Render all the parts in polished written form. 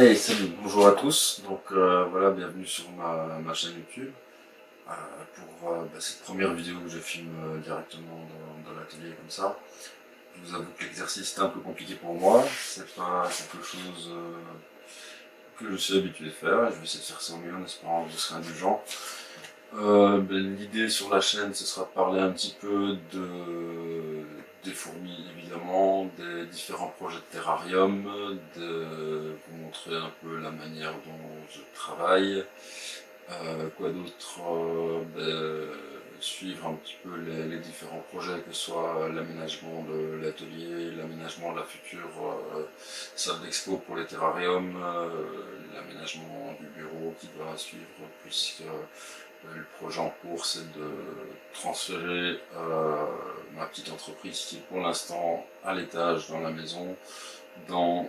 Hey, salut, bonjour à tous. Donc voilà, bienvenue sur ma chaîne YouTube pour cette première vidéo que je filme directement dans l'atelier comme ça. Je vous avoue que l'exercice est un peu compliqué pour moi. C'est pas quelque chose que je suis habitué de faire. Je vais essayer de faire ça au mieux en espérant que vous serez indulgent. L'idée sur la chaîne, ce sera de parler un petit peu des fourmis évidemment, des différents projets de terrarium, de vous montrer un peu la manière dont je travaille, quoi d'autre, suivre un petit peu les différents projets, que ce soit l'aménagement de l'atelier, l'aménagement de la future salle d'expo pour les terrariums, l'aménagement du bureau qui doit suivre, puisque le projet en cours, c'est de transférer ma petite entreprise qui est pour l'instant à l'étage dans la maison, dans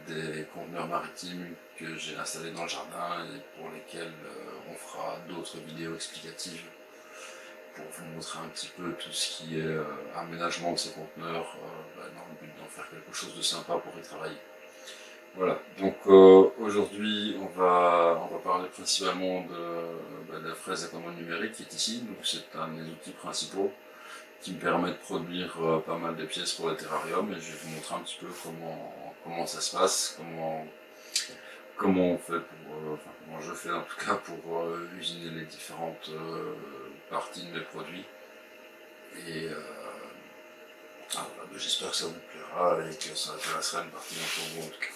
des conteneurs maritimes que j'ai installés dans le jardin et pour lesquels on fera d'autres vidéos explicatives pour vous montrer un petit peu tout ce qui est aménagement de ces conteneurs dans le but d'en faire quelque chose de sympa pour y travailler. Voilà, donc aujourd'hui on va parler principalement de la fraise à commande numérique qui est ici. Donc c'est un des outils principaux qui me permet de produire pas mal de pièces pour le terrarium, et je vais vous montrer un petit peu comment ça se passe, comment on fait enfin comment je fais en tout cas pour usiner les différentes parties de mes produits. Et j'espère que ça vous plaira et que ça intéressera une partie d'entre vous en tout cas.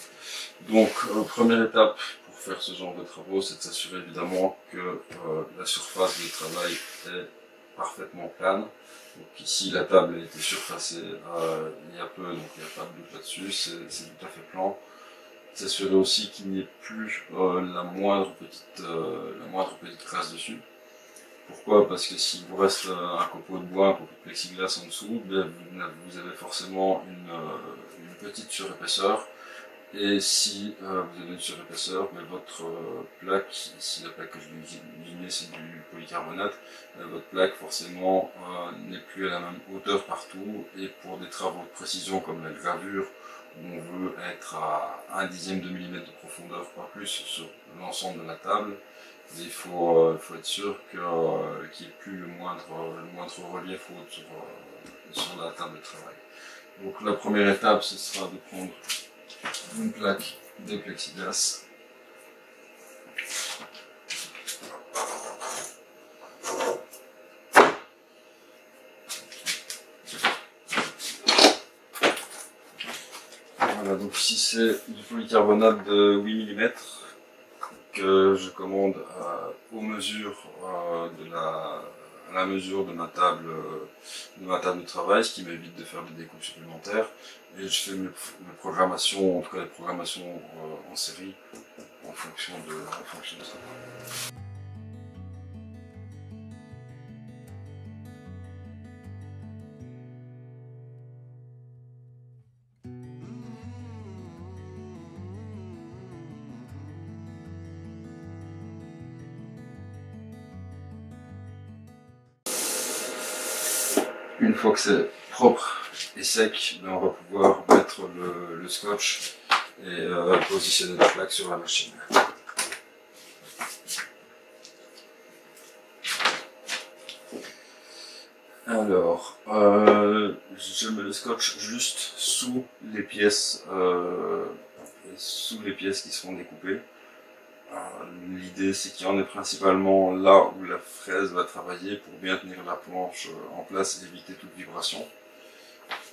Donc, première étape pour faire ce genre de travaux, c'est de s'assurer évidemment que la surface de travail est parfaitement plane. Donc ici, la table a été surfacée il y a peu, donc il n'y a pas de doute là-dessus, c'est tout à fait plan. S'assurer aussi qu'il n'y ait plus la moindre petite trace dessus. Pourquoi? Parce que s'il vous reste un copeau de bois, un copeau de plexiglas en dessous, vous avez forcément une petite surépaisseur. Et si vous avez une surépaisseur, votre plaque, ici la plaque que je vais utiliser c'est du polycarbonate, votre plaque forcément n'est plus à la même hauteur partout, et pour des travaux de précision comme la gravure, où on veut être à 1/10 de millimètre de profondeur, pas plus, sur l'ensemble de la table, il faut être sûr qu'il n'y ait plus le moindre relief sur la table de travail. Donc la première étape, ce sera de prendre une plaque de plexiglas. Voilà, donc ici c'est du polycarbonate de 8 mm que je commande aux mesures à la mesure de ma table de travail, ce qui m'évite de faire des découpes supplémentaires. Et je fais mes programmations, en tout cas les programmations en série, en fonction de ça. Une fois que c'est propre et sec, on va pouvoir mettre le scotch et positionner la plaque sur la machine. Alors, je mets le scotch juste sous les pièces qui seront découpées. L'idée c'est qu'il y en ait principalement là où la fraise va travailler pour bien tenir la planche en place et éviter toute vibration.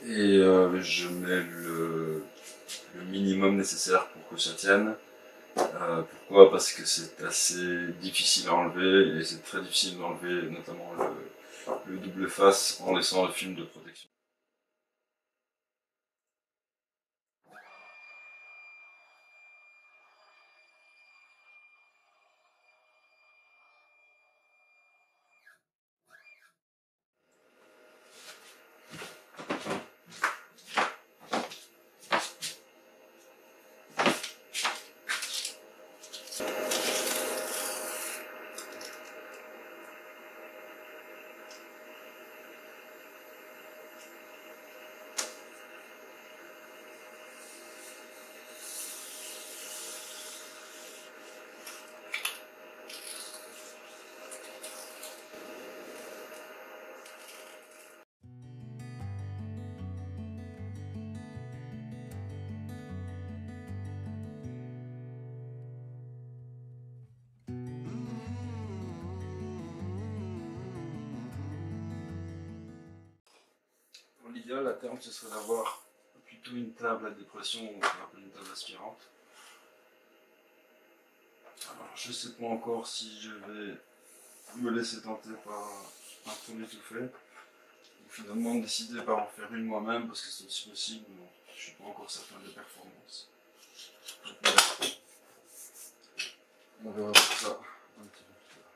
Et je mets le minimum nécessaire pour que ça tienne. Pourquoi? Parce que c'est assez difficile à enlever, et c'est très difficile d'enlever notamment le double face en laissant le film de protection. l'idéal à terme, ce serait d'avoir plutôt une table à dépression, on appelle une table aspirante. Alors, je ne sais pas encore si je vais me laisser tenter par un produit tout fait, ou finalement décider par en faire une moi-même, parce que c'est aussi possible, mais je ne suis pas encore certain des performances. Donc, on verra pour ça un petit peu plus tard.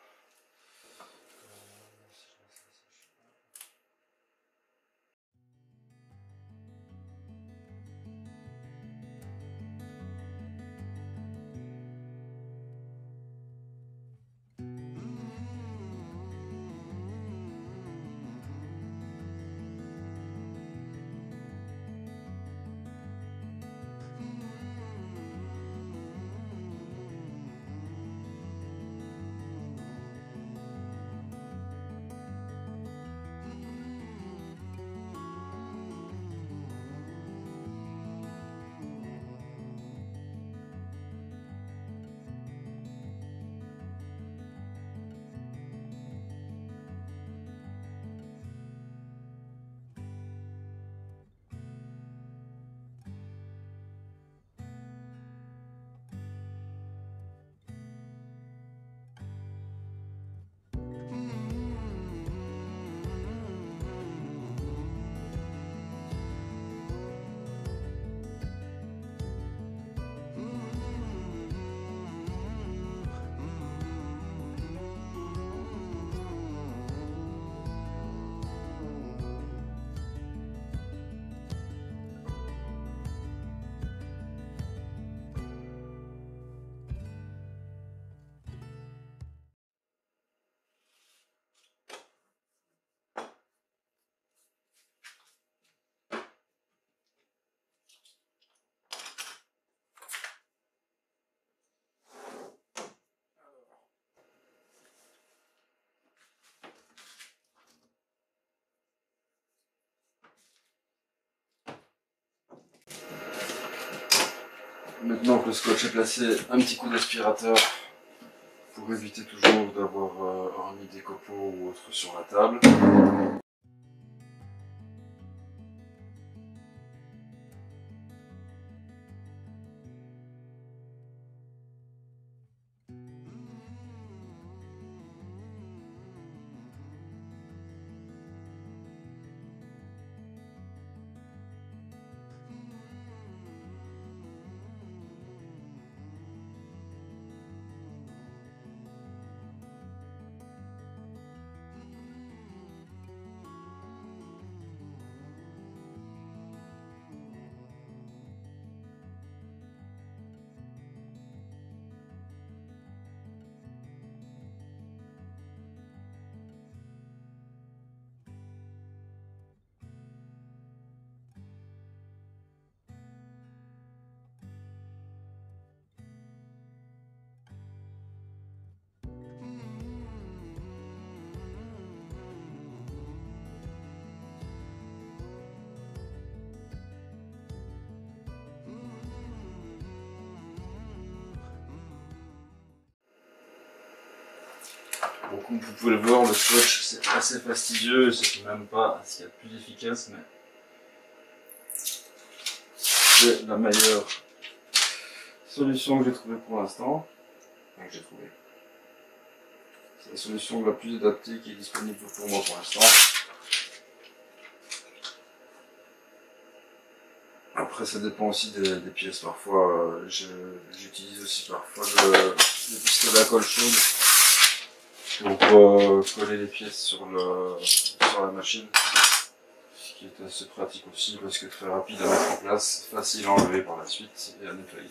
Maintenant que le scotch est placé, un petit coup d'aspirateur pour éviter toujours d'avoir remis des copeaux ou autre sur la table. Bon, comme vous pouvez le voir, le scotch c'est assez fastidieux, c'est même pas ce qu'il y a de plus efficace, mais c'est la meilleure solution que j'ai trouvée pour l'instant. Enfin, que j'ai trouvé. C'est la solution la plus adaptée qui est disponible pour moi pour l'instant. Après, ça dépend aussi des pièces. Parfois, j'utilise aussi parfois le pistolet à colle chaude pour coller les pièces sur la machine. Ce qui est assez pratique aussi parce que très rapide à mettre en place, facile à enlever par la suite et à nettoyer.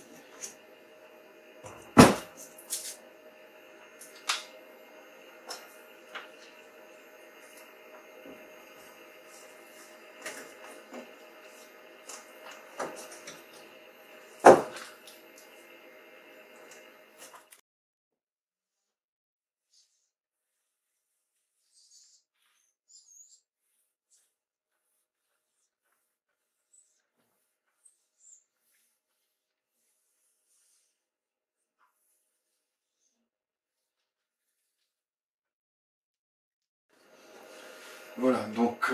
Voilà, donc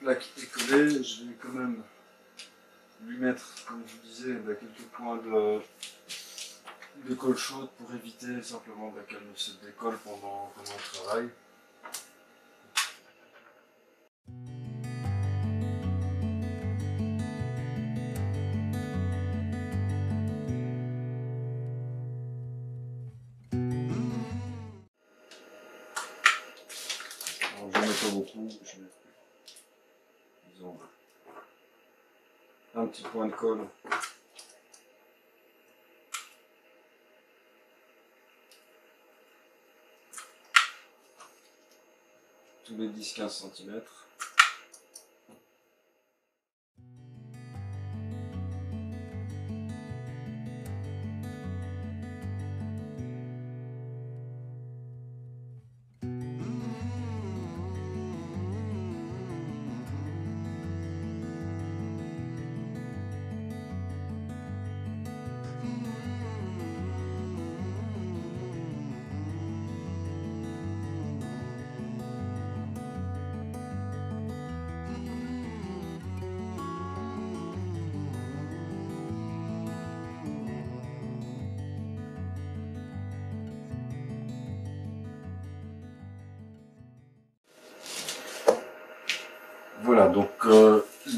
la plaque est collée, je vais quand même lui mettre, comme je vous disais, quelques points de colle chaude pour éviter simplement qu'elle ne se décolle pendant le travail. Alors, je ne mets pas beaucoup, je mets disons un petit point de colle. Tous les 10-15 cm. Voilà, donc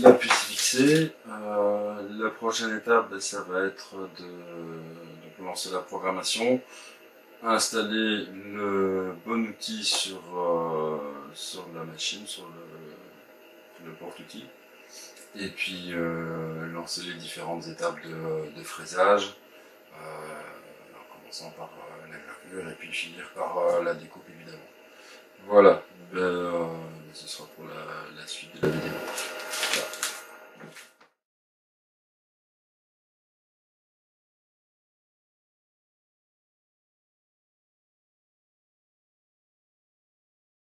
l'appui fixé. La prochaine étape, ça va être de lancer la programmation, installer le bon outil sur la machine, sur le porte-outil, et puis lancer les différentes étapes de fraisage, en commençant par la gravure et puis finir par la découpe évidemment. Voilà.